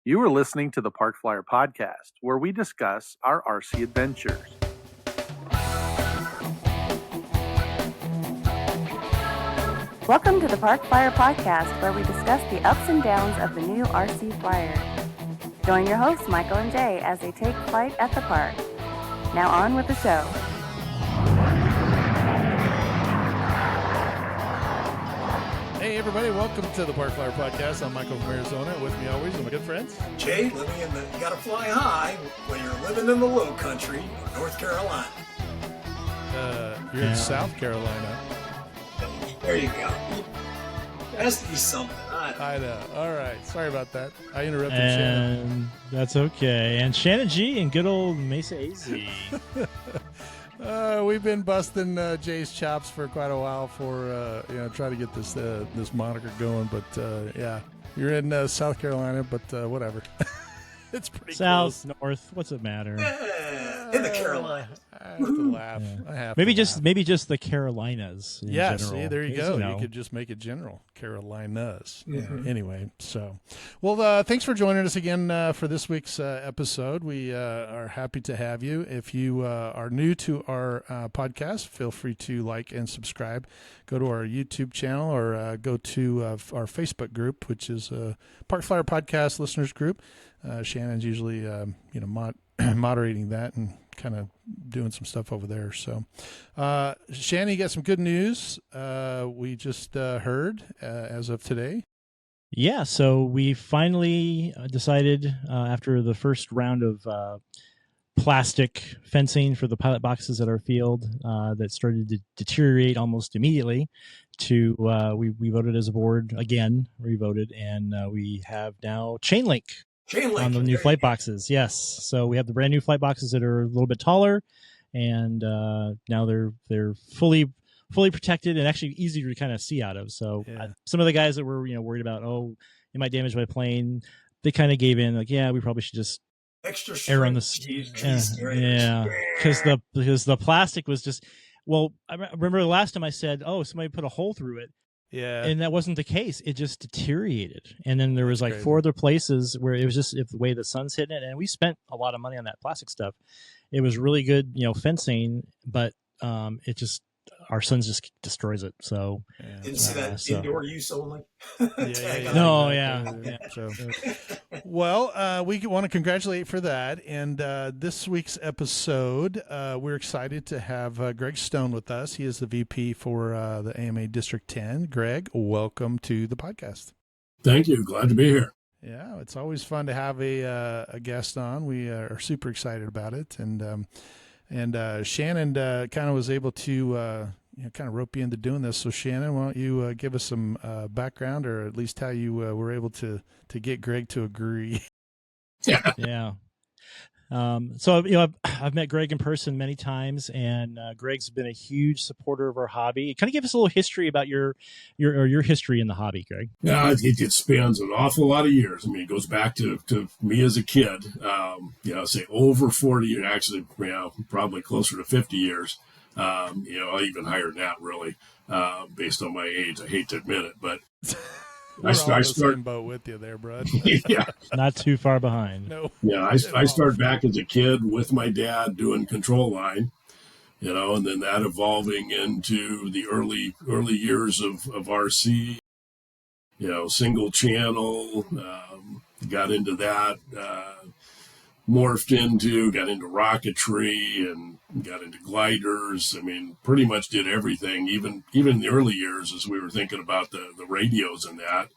You are listening to the Park Flyer Podcast, where we discuss our RC adventures. Welcome to the Park Flyer Podcast, where we discuss the ups and downs of the new RC Flyer. Join your hosts, Michael and Jay, as they take flight at the park. Now on with the show. Hey everybody, welcome to the Park Flyer Podcast. I'm Michael from Arizona. With me always are my good friends. Jay, living in the, you gotta fly high when you're living in the low country, North Carolina. You're in South Carolina. There you go. There has to be something. I know. All right. Sorry about that. I interrupted Shannon. That's okay. And Shannon G and good old Mesa AZ. We've been busting Jay's chops for quite a while for try to get this moniker going. But yeah, you're in South Carolina, but whatever. It's pretty South, close. North. What's it matter? In the Carolinas. I have to laugh. Yeah. I have Maybe to just laugh. maybe just the Carolinas. In Yeah, general. see, there you 'Cause, go. know, You could just make it general. Carolinas. Mhm. Yeah, anyway, well, thanks for joining us again for this week's episode. We are happy to have you. If you are new to our podcast, feel free to like and subscribe. Go to our YouTube channel or go to our Facebook group, which is Park Flyer Podcast Listeners Group. Shannon's usually, moderating that and kind of doing some stuff over there. So, Shannon, you got some good news. We just heard as of today. Yeah, so we finally decided after the first round of plastic fencing for the pilot boxes at our field that started to deteriorate almost immediately to we voted as a board again, re-voted, and we have now chain link on the new flight boxes. Yes, so we have the brand new flight boxes that are a little bit taller, and now they're fully protected and actually easier to kind of see out of. So Yeah. some of the guys that were worried about, it might damage my plane, they kind of gave in, like, yeah, we probably should just Extra err on strength. the yeah, because the plastic was just, well, I remember the last time I said, somebody put a hole through it, Yeah. and that wasn't the case. It just deteriorated, and then there was like Crazy. 4 other places where it was just the way the sun's hitting it, and we spent a lot of money on that plastic stuff. It was really good, fencing, but it just, our sun just destroys it. So Didn't see that so- indoor use only. Yeah. No, exactly. So, well, we want to congratulate for that. And this week's episode, we're excited to have Greg Stone with us. He is the VP for the AMA District 10. Greg, welcome to the podcast. Thank you. Glad to be here. Yeah, it's always fun to have a guest on. We are super excited about it. And Shannon kind of was able to kind of rope you into doing this. So Shannon, why don't you give us some background, or at least how you were able to get Greg to agree? yeah. So I've met Greg in person many times, and Greg's been a huge supporter of our hobby. Kind of give us a little history about your history in the hobby, Greg. Yeah, it spans an awful lot of years. I mean, it goes back to me as a kid, say over 40 years, actually, probably closer to 50 years. Even higher than that, really, based on my age. I hate to admit it, but We're all in the same boat with you there, bud. yeah. Not too far behind. No. Yeah, I started back as a kid with my dad doing control line, and then that evolving into the early years of RC, single channel, got into that, got into rocketry and got into gliders. I mean, pretty much did everything, even in the early years as we were thinking about the radios and that.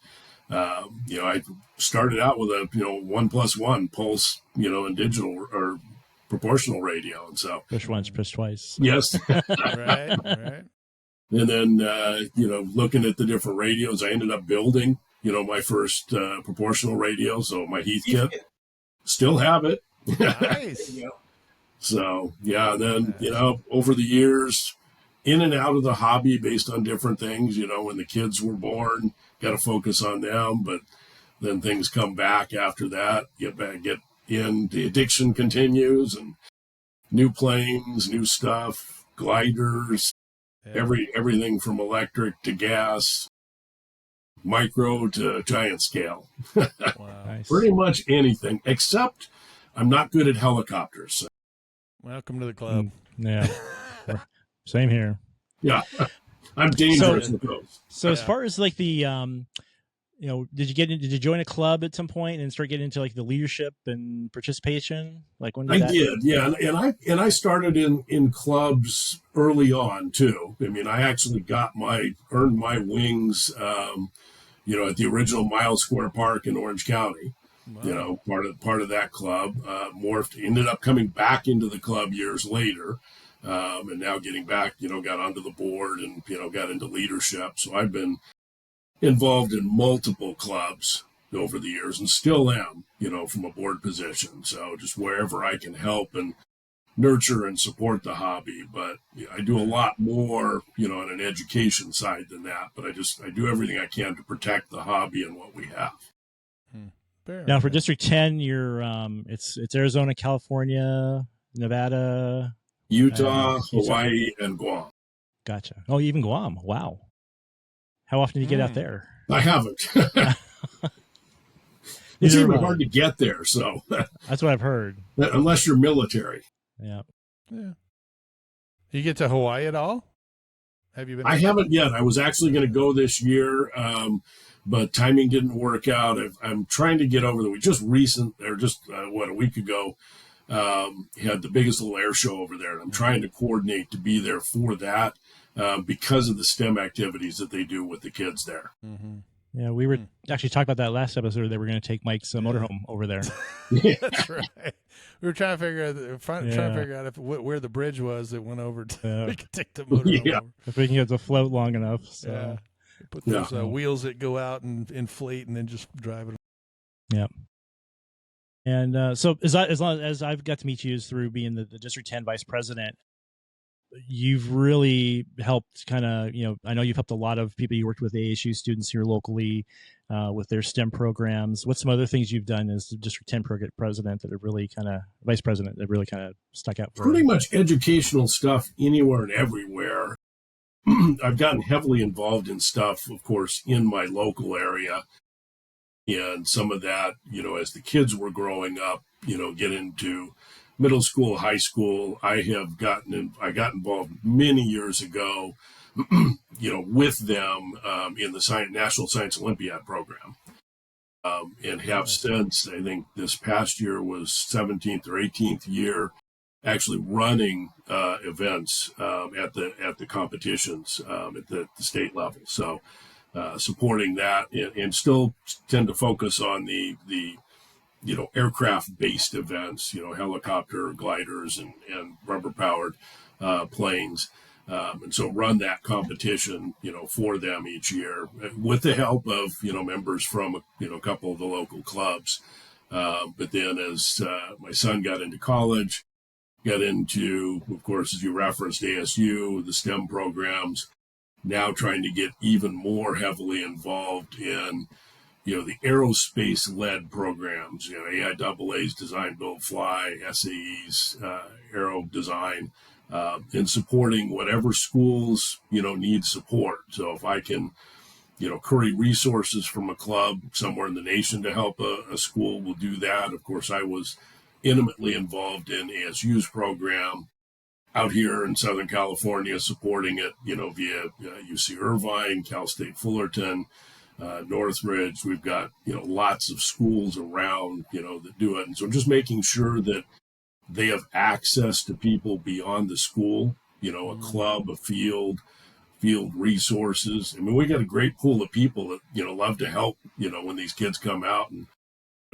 I started out with a 1+1 pulse, and digital or proportional radio, and so Push once, push twice. yes. Right. And then looking at the different radios, I ended up building my first proportional radio, so my Heathkit. Still have it. Nice. So, yeah, then, over the years, in and out of the hobby based on different things, when the kids were born, got to focus on them, but then things come back after that, get in, the addiction continues, and new planes, new stuff, gliders, Yeah. everything from electric to gas, micro to giant scale. Wow. Nice. Pretty much anything, except I'm not good at helicopters. So, Welcome to the club. Yeah. Same here. yeah, I'm dangerous with those. So as far as like the did you join a club at some point and start getting into like the leadership and participation? Like when did I that? did, yeah, and I started in clubs early on too. I mean, I actually earned my wings, at the original Miles Square Park in Orange County. Wow. Part of that club ended up coming back into the club years later, and now getting back, got onto the board and got into leadership. So I've been involved in multiple clubs over the years and still am, from a board position. So just wherever I can help and nurture and support the hobby. But I do a lot more, on an education side than that. But I do everything I can to protect the hobby and what we have. Fair. Now for District 10, you're it's Arizona, California, Nevada, Utah, Utah. Hawaii, and Guam. Gotcha. Oh, even Guam. Wow. How often do you get out there? I haven't. It's Neither even have I. hard to get there. So That's what I've heard. unless you're military. Yeah. Yeah. You get to Hawaii at all? Have you been? I haven't yet. I was actually going to go this year, but timing didn't work out. I'm trying to get over a week ago, had the biggest little air show over there. And I'm trying to coordinate to be there for that because of the STEM activities that they do with the kids there. Mm-hmm. Yeah, we were actually talking about that last episode. They were going to take Mike's motorhome over there. That's right. We were trying to figure out where the bridge was that went over to we could take the motor Yeah. over. If we can get the float long enough. So. Yeah. Put those wheels that go out and inflate and then just drive it. Yeah. And so as long as I've got to meet you is through being the District 10 Vice President, you've really helped kind of, I know you've helped a lot of people you worked with, ASU students here locally with their STEM programs. What's some other things you've done as the District 10 president that have really Vice President that really kind of stuck out for Pretty you? much educational stuff anywhere and everywhere. I've gotten heavily involved in stuff, of course, in my local area. And some of that, as the kids were growing up, get into middle school, high school. I got involved many years ago, with them in the National Science Olympiad program. And have since, I think this past year was 17th or 18th year, actually running events at the competitions at the state level. So supporting that and still tend to focus on the aircraft-based events, helicopter, gliders, and rubber-powered planes. And so run that competition, for them each year with the help of, members from, a couple of the local clubs. But then as my son got into college, got into, of course, as you referenced, ASU, the STEM programs, now trying to get even more heavily involved in, the aerospace-led programs, AIAA's Design, Build, Fly, SAE's Aero Design, in supporting whatever schools, need support. So if I can, curry resources from a club somewhere in the nation to help a school, we'll do that. Of course, I was intimately involved in ASU's program out here in Southern California, supporting it, via UC Irvine, Cal State Fullerton, Northridge. We've got, lots of schools around, that do it. And so just making sure that they have access to people beyond the school, a club, a field resources. I mean, we got a great pool of people that, love to help, when these kids come out and,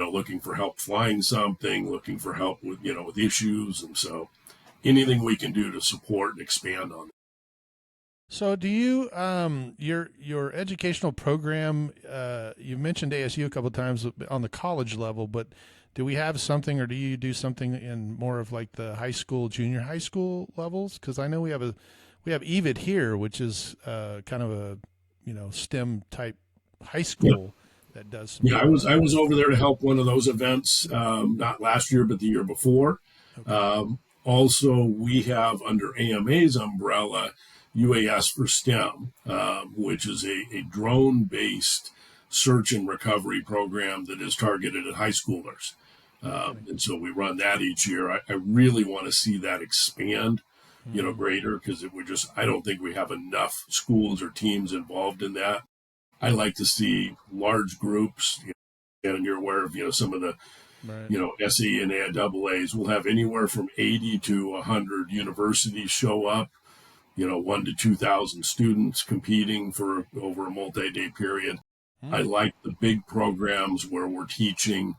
looking for help flying something, looking for help with, with issues. And so anything we can do to support and expand on that. So do you, your educational program, you mentioned ASU a couple of times on the college level, but do we have something, or do you do something in more of like the high school, junior high school levels? Because I know we have EVIT here, which is kind of a, STEM type high school that does. Yeah, I was over there to help one of those events, not last year, but the year before. Okay. Also, we have under AMA's umbrella, UAS for STEM, which is a drone-based search and recovery program that is targeted at high schoolers. And so we run that each year. I really want to see that expand, greater, because I don't think we have enough schools or teams involved in that. I like to see large groups, and you're aware of, some of the, SE and AAAs will have anywhere from 80 to 100 universities show up, 1 to 2,000 students competing for over a multi-day period. I like the big programs where we're teaching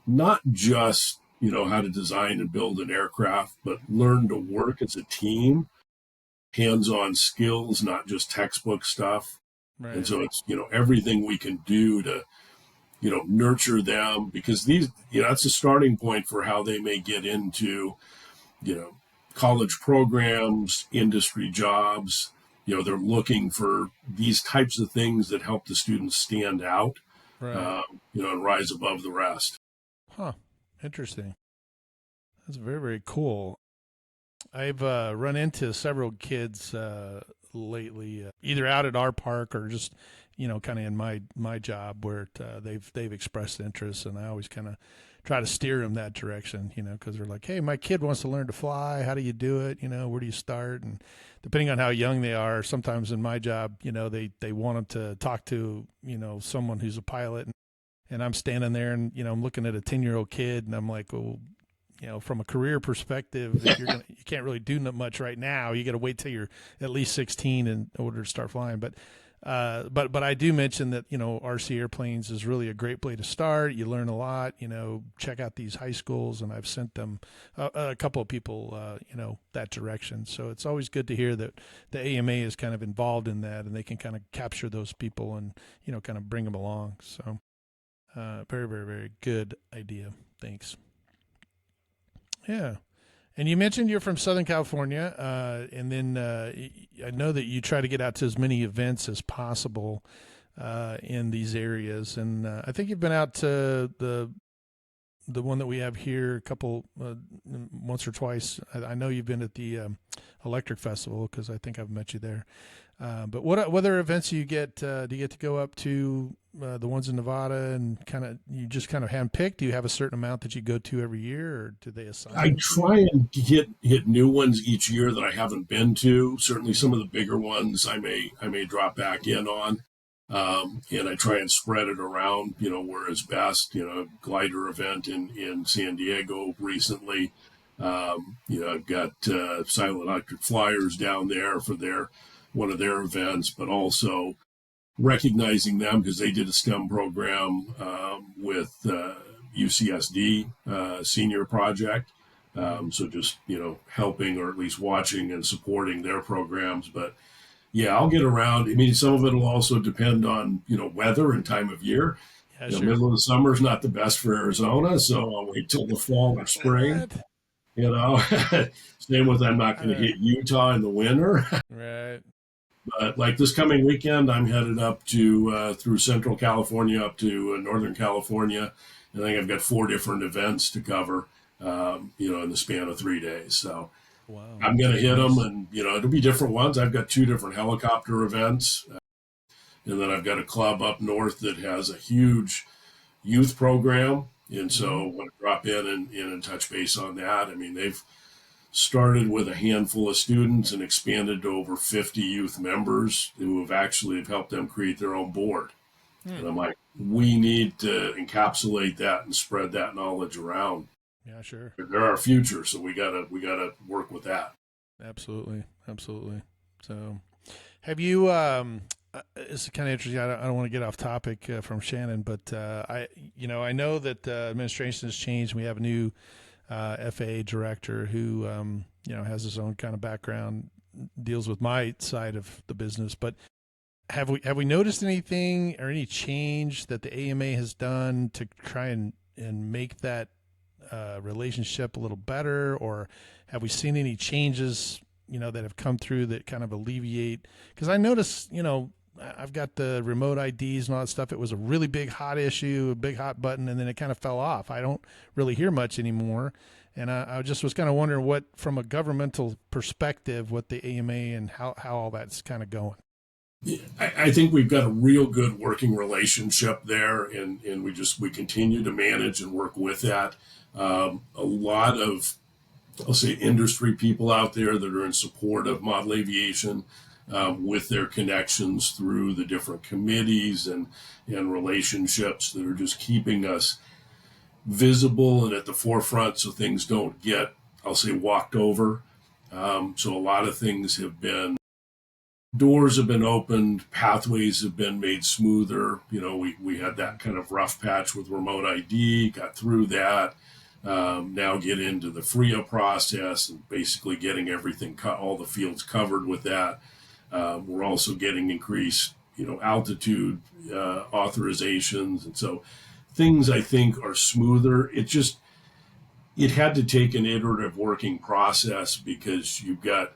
not just, how to design and build an aircraft, but learn to work as a team, hands-on skills, not just textbook stuff. Right. And so it's, everything we can do to, nurture them, because these, that's a starting point for how they may get into, college programs, industry jobs. They're looking for these types of things that help the students stand out, right. And rise above the rest. Huh. Interesting. That's very, very cool. I've run into several kids lately, either out at our park or just, kind of in my job where they've expressed interest, and I always kind of try to steer them that direction, because they're like, hey, my kid wants to learn to fly. How do you do it? Where do you start? And depending on how young they are, sometimes in my job, they want them to talk to, someone who's a pilot. And I'm standing there and, I'm looking at a 10-year-old kid, and I'm like, well, from a career perspective, you can't really do much right now. You got to wait till you're at least 16 in order to start flying. But I do mention that, RC Airplanes is really a great place to start. You learn a lot, check out these high schools, and I've sent them a couple of people, that direction. So it's always good to hear that the AMA is kind of involved in that, and they can kind of capture those people and, kind of bring them along. So very, very, very good idea. Thanks. Yeah. And you mentioned you're from Southern California, and then I know that you try to get out to as many events as possible in these areas. And I think you've been out to the one that we have here once or twice. I know you've been at the Electric Festival, because I think I've met you there. But what other events do you get to go up to? The ones in Nevada, and you just kind of handpick? Do you have a certain amount that you go to every year, or do they assign? I try and hit new ones each year that I haven't been to. Certainly, some of the bigger ones I may drop back in on, and I try and spread it around. Where it's best. Glider event in San Diego recently. I've got Silent Electric Flyers down there for one of their events, but also recognizing them because they did a STEM program with UCSD senior project. So just, helping or at least watching and supporting their programs. But yeah, I'll get around. I mean, some of it will also depend on, weather and time of year. Yeah, sure. Middle of the summer is not the best for Arizona, so I'll wait till the fall or spring. Same with, I'm not going to hit Utah in the winter. Right. But like this coming weekend, I'm headed up to through Central California up to Northern California. I think I've got 4 different events to cover, in the span of 3 days. So wow. I'm going to hit them, and it'll be different ones. I've got 2 different helicopter events, and then I've got a club up north that has a huge youth program. And so I want to drop in and touch base on that. I mean, they've started with a handful of students and expanded to over 50 youth members who have helped them create their own board. And I'm like, we need to encapsulate that and spread that knowledge around. Yeah, sure. They're our future, so we gotta work with that. Absolutely. So, have you? It's kind of interesting. I don't want to get off topic from Shannon, but I know that the administration has changed. We have a new FAA director who has his own kind of background, deals with my side of the business. But have we noticed anything or any change that the AMA has done to try and make that relationship a little better, or have we seen any changes that have come through that kind of alleviate? Because I noticed I've got the remote IDs and all that stuff. It was a really big hot issue, a big hot button, and then it kind of fell off. I don't really hear much anymore. And I just was kind of wondering what, from a governmental perspective, what the AMA and how all that's kind of going. I think we've got a real good working relationship there, and we continue to manage and work with that. A lot of, I'll say, industry people out there that are in support of model aviation, with their connections through the different committees and relationships that are just keeping us visible and at the forefront, so things don't get, I'll say, walked over. So a lot of things doors have been opened, pathways have been made smoother. We had that kind of rough patch with remote ID, got through that. Now get into the FRIA process and basically getting everything, all the fields covered with that. We're also getting increased, altitude authorizations. And so things, I think, are smoother. It had to take an iterative working process because you've got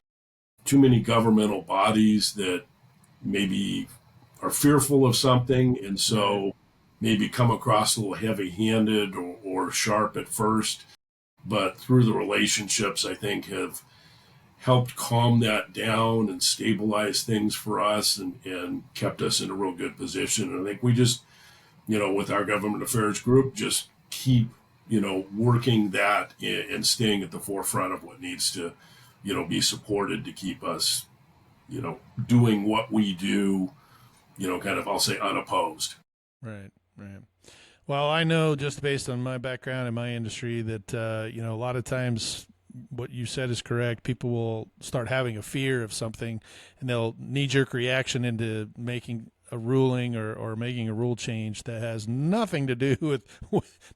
too many governmental bodies that maybe are fearful of something, and so maybe come across a little heavy-handed or sharp at first. But through the relationships, I think, have helped calm that down and stabilize things for us and kept us in a real good position. And I think we just, with our government affairs group, just keep, working that and staying at the forefront of what needs to, be supported to keep us, doing what we do, kind of, I'll say, unopposed. Right. Well, I know just based on my background in my industry that, a lot of times what you said is correct. People will start having a fear of something and they'll knee-jerk reaction into making a ruling or making a rule change that has nothing to do with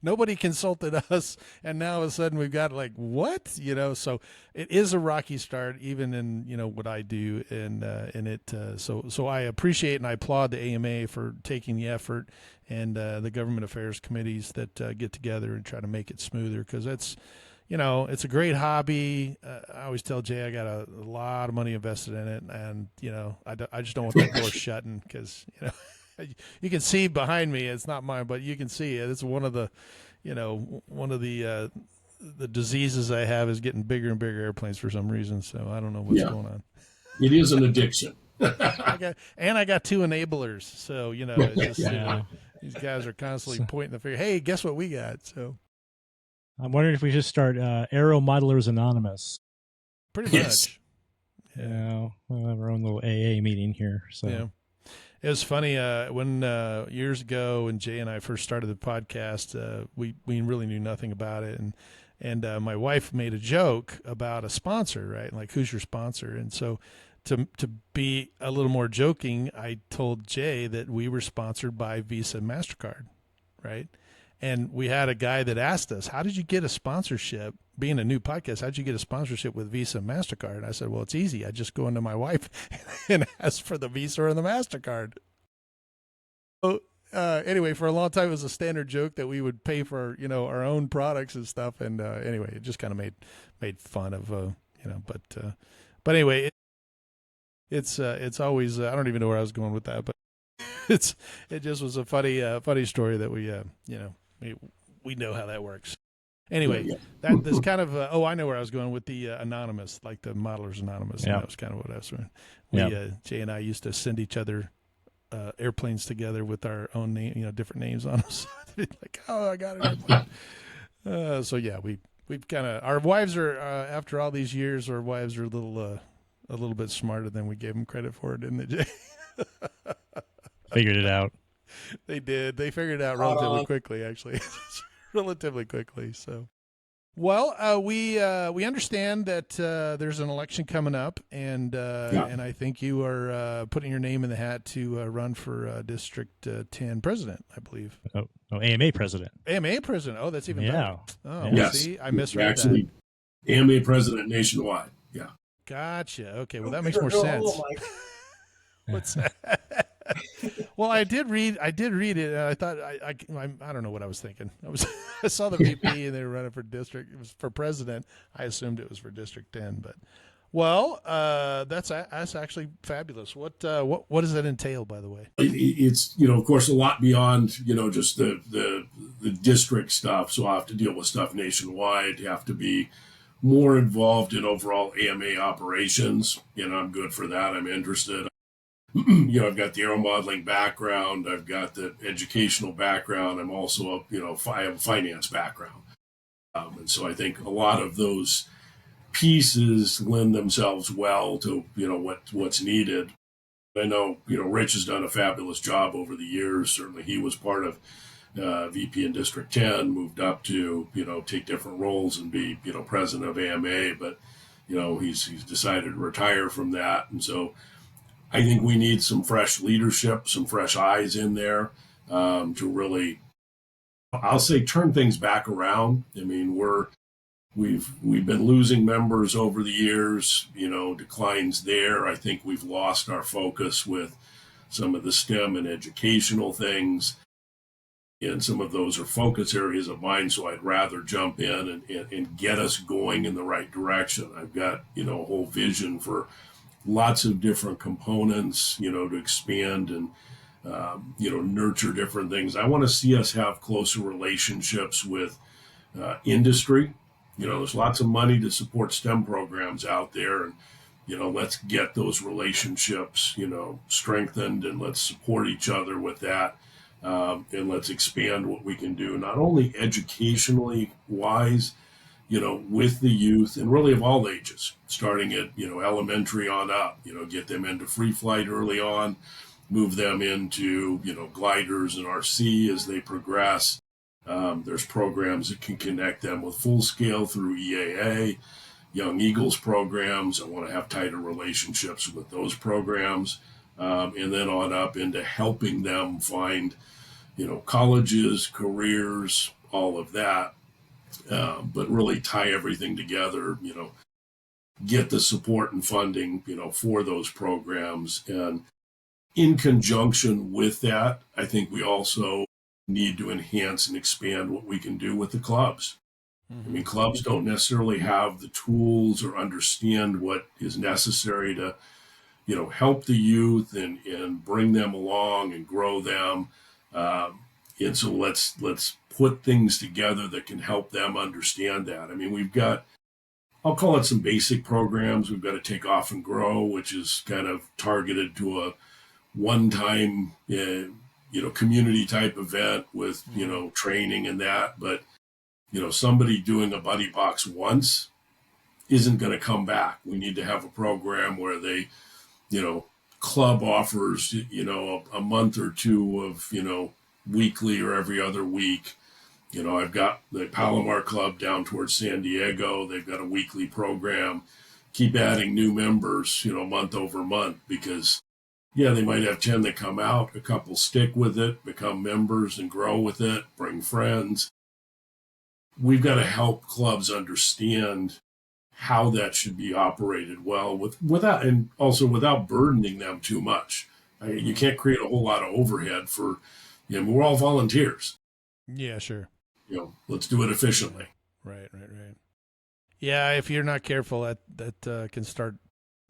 nobody consulted us, and now all of a sudden we've got like what, so it is a rocky start even in what I do, and so I appreciate and I applaud the AMA for taking the effort, and the government affairs committees that get together and try to make it smoother, because it's it's a great hobby. I always tell Jay I got a lot of money invested in it, and I just don't want that door shutting, because you can see behind me. It's not mine, but you can see it. It's one of the the diseases I have is getting bigger and bigger airplanes for some reason. So I don't know what's going on. It is an addiction. I got two enablers, so it's just, these guys are constantly pointing the finger. Hey, guess what we got? So. I'm wondering if we should start Aero Modelers Anonymous. Pretty much. Yeah, we'll have our own little AA meeting here. So yeah, it was funny when years ago when Jay and I first started the podcast, we really knew nothing about it, and my wife made a joke about a sponsor, right? Like, who's your sponsor? And so to be a little more joking, I told Jay that we were sponsored by Visa and MasterCard, right? And we had a guy that asked us, how did you get a sponsorship, being a new podcast, how did you get a sponsorship with Visa and MasterCard? And I said, well, it's easy. I just go into my wife and ask for the Visa or the MasterCard. So anyway, for a long time, it was a standard joke that we would pay for, our own products and stuff. And anyway, it just kind of made fun of, but anyway, it's always, I don't even know where I was going with that, but it just was a funny story that we know how that works. Anyway, that's kind of I know where I was going with the anonymous, like the Modelers Anonymous. Yeah. That was kind of what I was doing. Jay and I used to send each other airplanes together with our own name, different names on them. So like, oh, I got it. So yeah, we've kind of, our wives are after all these years, our wives are a little bit smarter than we gave them credit for, didn't they, Jay? Figured it out. They did. They figured it out relatively quickly, actually. Relatively quickly. So, well, we understand that there's an election coming up, and I think you are putting your name in the hat to run for District 10 president, I believe. Oh, AMA president. AMA president. Oh, that's even better. Oh, yes. See, I misread actually that. AMA president nationwide. Yeah. Gotcha. Okay. Well, that makes more sense. What's that? Well, I did read it, and I thought I don't know what I was thinking. I saw the VP and they were running for district. It was for president. I assumed it was for District 10, but that's actually fabulous. What does that entail, by the way? It's of course a lot beyond just the district stuff. So I have to deal with stuff nationwide. You have to be more involved in overall AMA operations. I'm good for that. I'm interested. I've got the aero modeling background. I've got the educational background. I'm also, I have a finance background. And so I think a lot of those pieces lend themselves well to, what's needed. I know, Rich has done a fabulous job over the years. Certainly he was part of VP in District 10, moved up to, take different roles and be, president of AMA. But, he's decided to retire from that. And so I think we need some fresh leadership, some fresh eyes in there to really, I'll say, turn things back around. I mean, we've been losing members over the years, declines there. I think we've lost our focus with some of the STEM and educational things. And some of those are focus areas of mine. So I'd rather jump in and get us going in the right direction. I've got, a whole vision for lots of different components, to expand and, nurture different things. I want to see us have closer relationships with industry. There's lots of money to support STEM programs out there, and, let's get those relationships, strengthened, and let's support each other with that. And let's expand what we can do, not only educationally wise, with the youth and really of all ages, starting at, elementary on up, get them into free flight early on, move them into, gliders and RC as they progress. There's programs that can connect them with full scale through EAA, Young Eagles programs. I want to have tighter relationships with those programs. And then on up into helping them find, colleges, careers, all of that. But really tie everything together, get the support and funding, for those programs. And in conjunction with that, I think we also need to enhance and expand what we can do with the clubs. I mean, clubs don't necessarily have the tools or understand what is necessary to, help the youth and bring them along and grow them. And so let's put things together that can help them understand that. I mean, we've got, I'll call it some basic programs. We've got to Take Off and Grow, which is kind of targeted to a one-time, community type event with, training and that. But, somebody doing a buddy box once isn't going to come back. We need to have a program where they, club offers, a month or two of, weekly or every other week. I've got the Palomar Club down towards San Diego. They've got a weekly program. Keep adding new members, month over month, because, they might have 10 that come out, a couple stick with it, become members and grow with it, bring friends. We've got to help clubs understand how that should be operated well without burdening them too much. You can't create a whole lot of overhead for, we're all volunteers. Yeah, sure. Let's do it efficiently. Right. Yeah, if you're not careful, that can start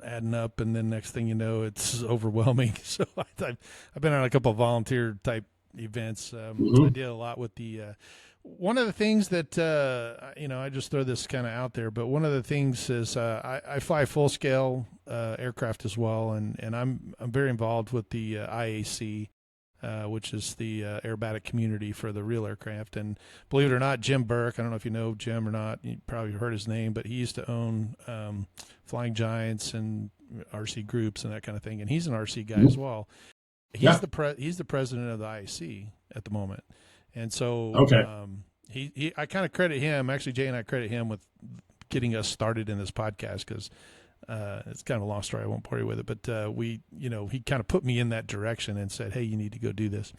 adding up, and then next thing you know, it's overwhelming. So I've been on a couple of volunteer type events. I did a lot with the one of the things that I just throw this kind of out there, but one of the things is I fly full scale aircraft as well, and I'm very involved with the IAC. Which is the aerobatic community for the real aircraft. And believe it or not, Jim Burke, I don't know if you know Jim or not, you probably heard his name, but he used to own Flying Giants and RC groups and that kind of thing. And he's an RC guy as well. He's the president of the IAC at the moment. And so I kind of credit him. Actually, Jay and I credit him with getting us started in this podcast, because it's kind of a long story. I won't bore you with it, but he kind of put me in that direction and said, hey, you need to go do this.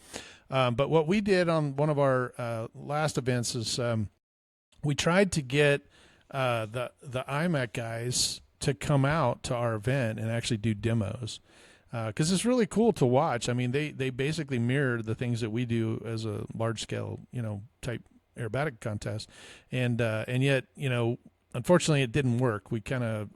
But what we did on one of our last events is we tried to get the IMAC guys to come out to our event and actually do demos, because it's really cool to watch. I mean, they basically mirror the things that we do as a large scale, type aerobatic contest. And yet, unfortunately it didn't work. We kind of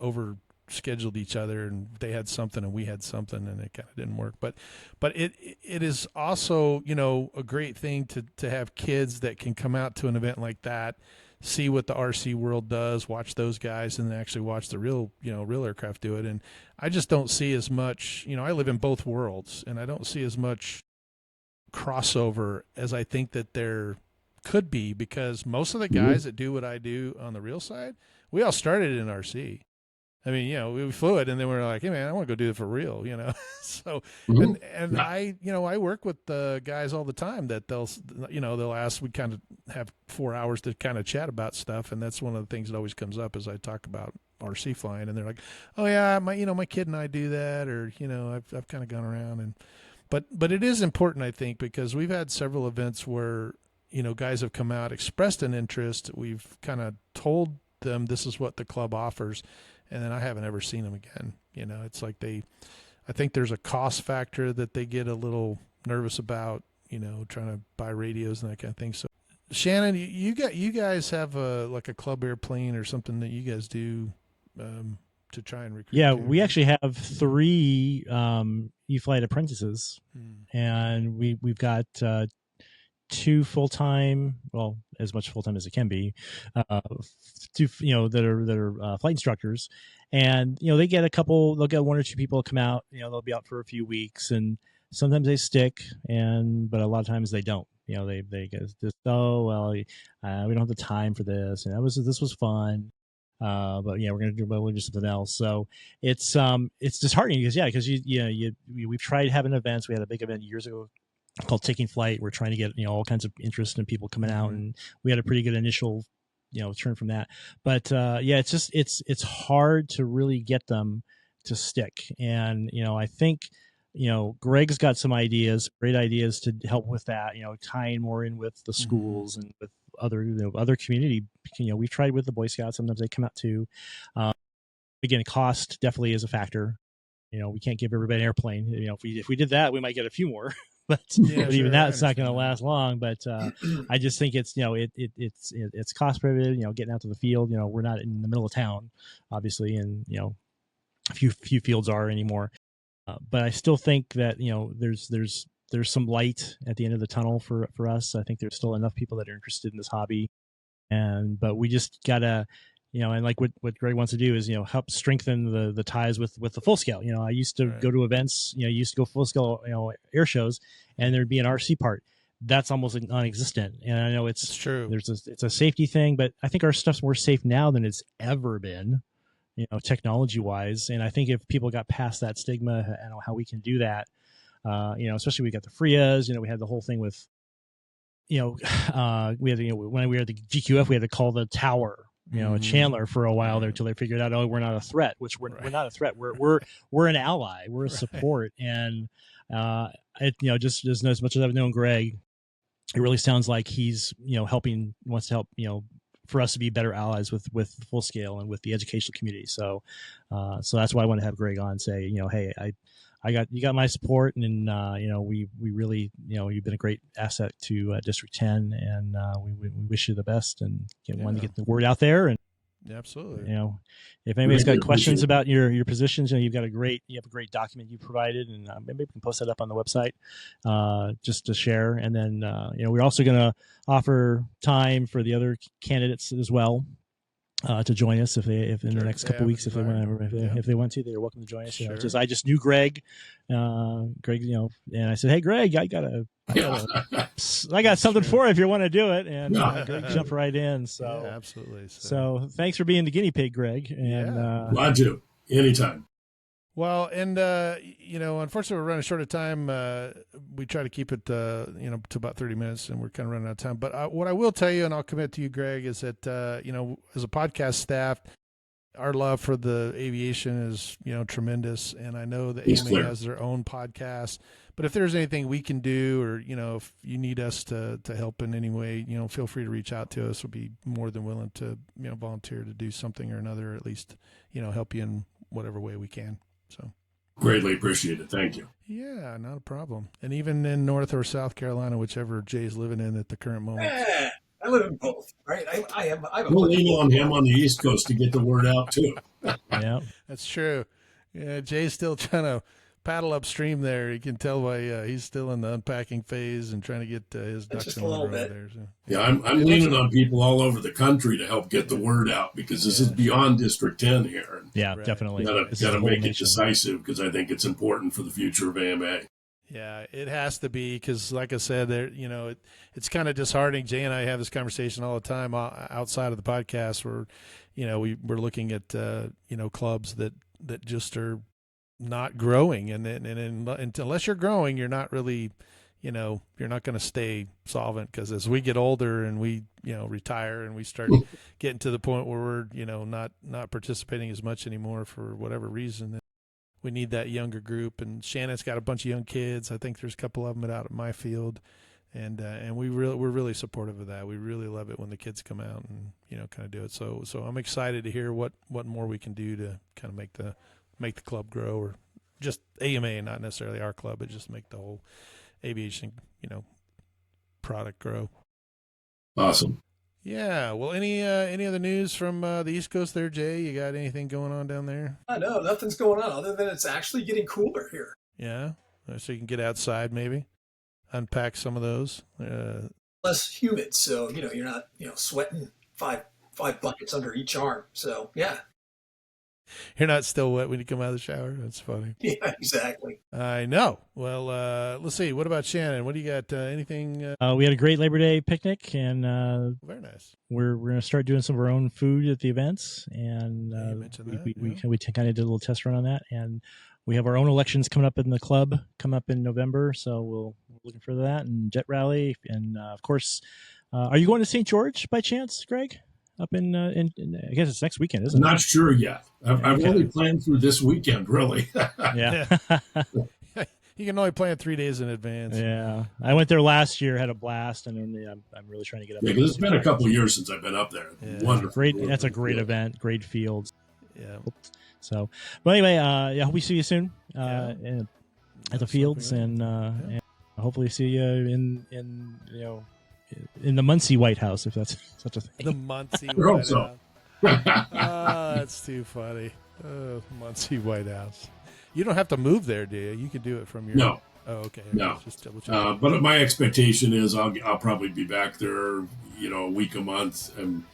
scheduled each other, and they had something and we had something, and it kind of didn't work. But it is also, you know, a great thing to have kids that can come out to an event like that, see what the RC world does, watch those guys, and then actually watch the real aircraft do it. And I just don't see as much, you know, I live in both worlds, and I don't see as much crossover as I think that there could be, because most of the guys that do what I do on the real side, we all started in RC. I mean, you know, we flew it, and then we were like, hey man, I want to go do it for real, you know? So, and I, you know, I work with the guys all the time that they'll ask, we kind of have 4 hours to kind of chat about stuff. And that's one of the things that always comes up as I talk about RC flying, and they're like, oh yeah, my kid and I do that, or, you know, I've kind of gone around. But it is important, I think, because we've had several events where, you know, guys have come out, expressed an interest. We've kind of told them this is what the club offers, and then I haven't ever seen them again. You know, it's like I think there's a cost factor that they get a little nervous about, you know, trying to buy radios and that kind of thing. So, Shannon, you guys have a club airplane or something that you guys do to try and recruit? Yeah, we actually have 3 E-Flight apprentices, and we've got 2 full-time, well, as much full-time as it can be, 2, you know, that are flight instructors, and, you know, they'll get 1 or 2 people come out, you know, they'll be out for a few weeks, and sometimes they stick, but a lot of times they don't. You know, they get this, oh well, we don't have the time for this, and this was fun. But yeah, we'll do something else. So it's disheartening because we've tried having events. We had a big event years ago called Taking Flight. We're trying to get, you know, all kinds of interest in people coming out, and we had a pretty good initial, you know, turn from that. But yeah, it's hard to really get them to stick. And, you know, I think, you know, Greg's got some great ideas to help with that, you know, tying more in with the schools and with other community. You know, we've tried with the Boy Scouts. Sometimes they come out too. Again, cost definitely is a factor. You know, we can't give everybody an airplane. You know, if we did that, we might get a few more, but even that's not going to last long. But I just think it's, you know, it's cost prohibitive. You know, getting out to the field. You know, we're not in the middle of town, obviously, and, you know, few fields are anymore. But I still think that, you know, there's some light at the end of the tunnel for us. I think there's still enough people that are interested in this hobby, but we just gotta, you know, and like what Greg wants to do is, you know, help strengthen the ties with the full scale. You know, I used to go to events, you know, used to go full scale, you know, air shows, and there'd be an RC part. That's almost non-existent. And I know it's true. It's a safety thing, but I think our stuff's more safe now than it's ever been, you know, technology wise. And I think if people got past that stigma, I know how we can do that. You know, especially we got the FRIAs, you know, we had the whole thing with, you know, we had, you know, when we were at the GQF, we had to call the tower, you know, Chandler for a while there till they figured out, oh, we're not a threat, which we're not a threat. We're an ally. We're a support. And, you know, just as much as I've known Greg, it really sounds like he's, you know, wants to help, you know, for us to be better allies with full scale and with the educational community. So that's why I want to have Greg on and say, you know, hey, you got my support, and you know, we really, you know, you've been a great asset to District 10, and we wish you the best, and want to get the word out there. And absolutely, you know, if anybody's got questions about your positions, you know, you have a great document you provided, and maybe we can post that up on the website just to share. And then you know, we're also going to offer time for the other candidates as well. To join us if in the next couple of weeks, if they want to, they're welcome to join us. You know, I just knew Greg, you know, and I said, hey, Greg, I got something for you if you want to do it. And Greg jumped right in. So yeah, absolutely. So thanks for being the guinea pig, Greg. And glad to, anytime. Well, and you know, unfortunately, we're running short of time. We try to keep it, you know, to about 30 minutes, and we're kind of running out of time. But what I will tell you, and I'll commit to you, Greg, is that you know, as a podcast staff, our love for the aviation is, you know, tremendous. And I know that AMA has their own podcast. But if there's anything we can do, or, you know, if you need us to help in any way, you know, feel free to reach out to us. We'll be more than willing to, you know, volunteer to do something or another, or at least, you know, help you in whatever way we can. So greatly appreciate it. Thank you. Yeah, not a problem. And even in North or South Carolina, whichever Jay's living in at the current moment. I live in both, right? I have a We'll foot in lean both on him worlds. on the East Coast to get the word out too. Yeah. That's true. Yeah, Jay's still trying to paddle upstream there. You can tell by he's still in the unpacking phase and trying to get his ducks Just in a a little row bit. there. So. Yeah, I'm leaning on people all over the country to help get the word out because this is beyond District 10 here. Yeah, Right. definitely. Got This is to the whole make it nation. decisive because I think it's important for the future of AMA. Yeah, it has to be because, like I said, there it's kind of disheartening. Jay and I have this conversation all the time outside of the podcast, where we're looking at clubs that just are not growing, and unless you're growing, you're not really, you're not going to stay solvent because as we get older and we retire and we start getting to the point where we're not participating as much anymore for whatever reason. We need that younger group, and Shannon's got a bunch of young kids. I think there's a couple of them out at my field, and we're really supportive of that. We really love it when the kids come out and kind of do it. So I'm excited to hear what more we can do to kind of make the club grow, or just AMA, not necessarily our club, but just make the whole aviation product grow. Awesome. Yeah. Well, any other news from the East Coast there, Jay? You got anything going on down there? No, nothing's going on other than it's actually getting cooler here. Yeah. So you can get outside, maybe unpack some of those. Less humid, so you're not sweating five buckets under each arm. So yeah. You're not still wet when you come out of the shower. That's funny. Yeah, exactly. I know. Well, let's see. What about Shannon? What do you got? Anything? We had a great Labor Day picnic, and Very nice. we're going to start doing some of our own food at the events. And Yeah, you mentioned that, we yeah. kind of did a little test run on that. And we have our own elections coming up in the club, come up in November. So we're looking for that, and Jet Rally. And of course, are you going to St. George by chance, Greg? Up in I guess it's next weekend, isn't it? Not sure yet. I've only planned through this weekend, really. Yeah. You can only plan 3 days in advance. Yeah. I went there last year, had a blast, and I'm really trying to get up Yeah, there. because it's been a couple of years since I've been up there. Yeah. Wonderful. That's a great Yeah. event, great fields. Yeah. So, but anyway, I hope we see you soon Yeah. at the fields, and hopefully see you in the Muncie White House, if that's such a thing. The Muncie I hope White so. House. Oh, that's too funny. Oh, Muncie White House. You don't have to move there, do you? You can do it from your. No. Oh, okay. No. Just double check. But my expectation is I'll probably be back there, a week, a month, and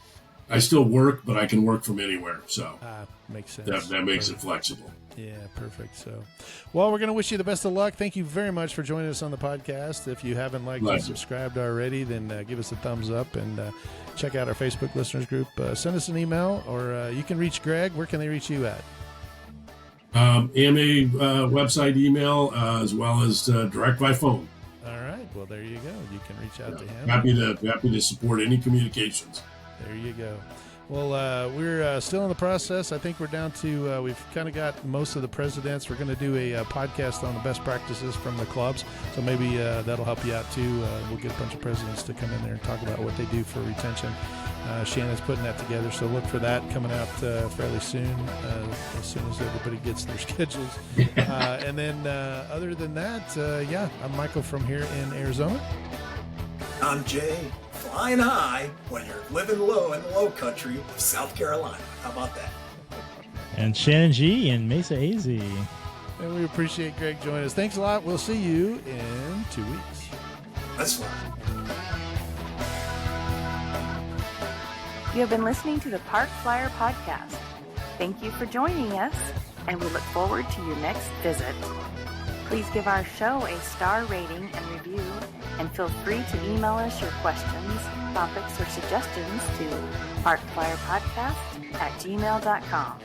I still work, but I can work from anywhere. So Makes sense. that makes it flexible. Yeah, perfect. So, well, we're going to wish you the best of luck. Thank you very much for joining us on the podcast. If you haven't liked and Pleasure. subscribed already, then give us a thumbs up and check out our Facebook listeners group. Send us an email, or you can reach Greg. Where can they reach you at? AMA website, email, as well as direct by phone. All right. Well, there you go. You can reach out to him. Happy to support any communications. There you go. Well, we're still in the process. I think we're down to, we've kind of got most of the presidents. We're going to do a podcast on the best practices from the clubs. So maybe that'll help you out too. We'll get a bunch of presidents to come in there and talk about what they do for retention. Shannon's putting that together. So look for that coming out fairly soon as everybody gets their schedules. And then other than that, I'm Michael from here in Arizona. I'm Jay, flying high when you're living low in the low country of South Carolina. How about that? And Shannon G and Mesa AZ. And we appreciate Greg joining us. Thanks a lot. We'll see you in 2 weeks. That's right. You have been listening to the Park Flyer Podcast. Thank you for joining us, and we look forward to your next visit. Please give our show a star rating and review, and feel free to email us your questions, topics, or suggestions to parkflyerpodcast@gmail.com.